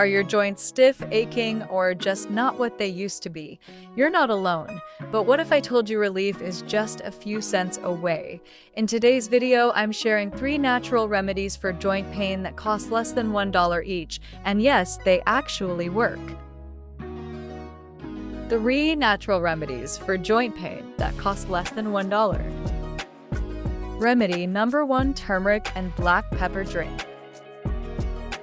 Are your joints stiff, aching, or just not what they used to be? You're not alone. But what if I told you relief is just a few cents away? In today's video, I'm sharing 3 natural remedies for joint pain that cost less than $1 each. And yes, they actually work. 3 natural remedies for joint pain that cost less than $1. Remedy number 1: turmeric and black pepper drink.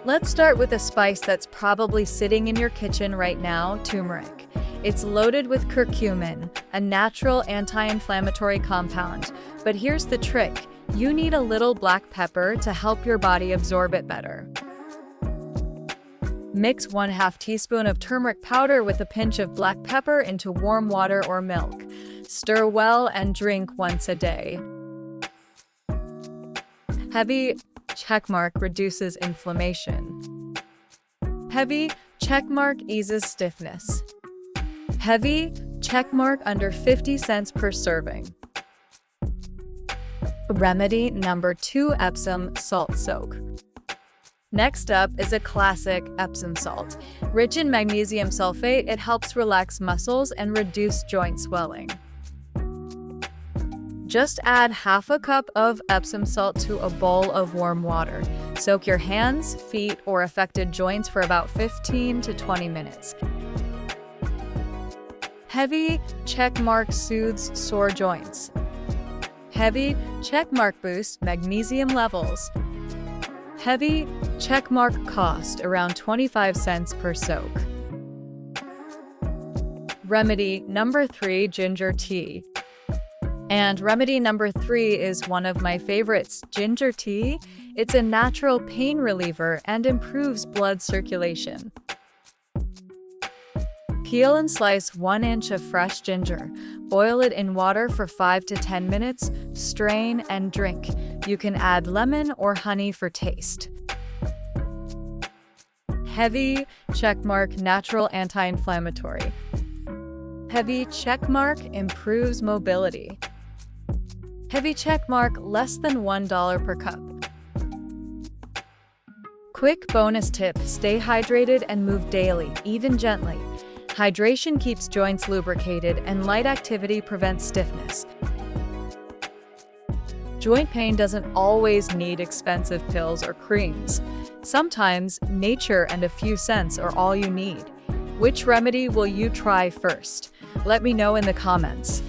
Let's start with a spice that's probably sitting in your kitchen right now: turmeric. It's loaded with curcumin, a natural anti-inflammatory compound. But here's the trick: you need a little black pepper to help your body absorb it better. Mix 1/2 teaspoon of turmeric powder with a pinch of black pepper into warm water or milk. Stir well and drink once a day. Heavy checkmark reduces inflammation. Heavy checkmark eases stiffness. Heavy checkmark under 50 cents per serving. Remedy number 2: Epsom salt soak. Next up is a classic Epsom salt. Rich in magnesium sulfate, it helps relax muscles and reduce joint swelling. Just add 1/2 cup of Epsom salt to a bowl of warm water. Soak your hands, feet, or affected joints for about 15 to 20 minutes. Heavy checkmark soothes sore joints. Heavy checkmark boosts magnesium levels. Heavy checkmark cost around 25 cents per soak. Remedy number 3: ginger tea. And remedy number 3 is one of my favorites: ginger tea. It's a natural pain reliever and improves blood circulation. Peel and slice 1 inch of fresh ginger. Boil it in water for 5 to 10 minutes, strain and drink. You can add lemon or honey for taste. Heavy checkmark natural anti-inflammatory. Heavy checkmark improves mobility. Heavy checkmark less than $1 per cup. Quick bonus tip: stay hydrated and move daily, even gently. Hydration keeps joints lubricated and light activity prevents stiffness. Joint pain doesn't always need expensive pills or creams. Sometimes nature and a few cents are all you need. Which remedy will you try first? Let me know in the comments.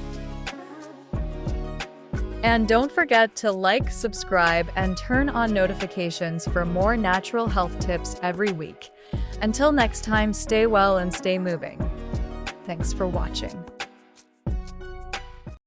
And don't forget to like, subscribe, and turn on notifications for more natural health tips every week. Until next time, stay well and stay moving. Thanks for watching.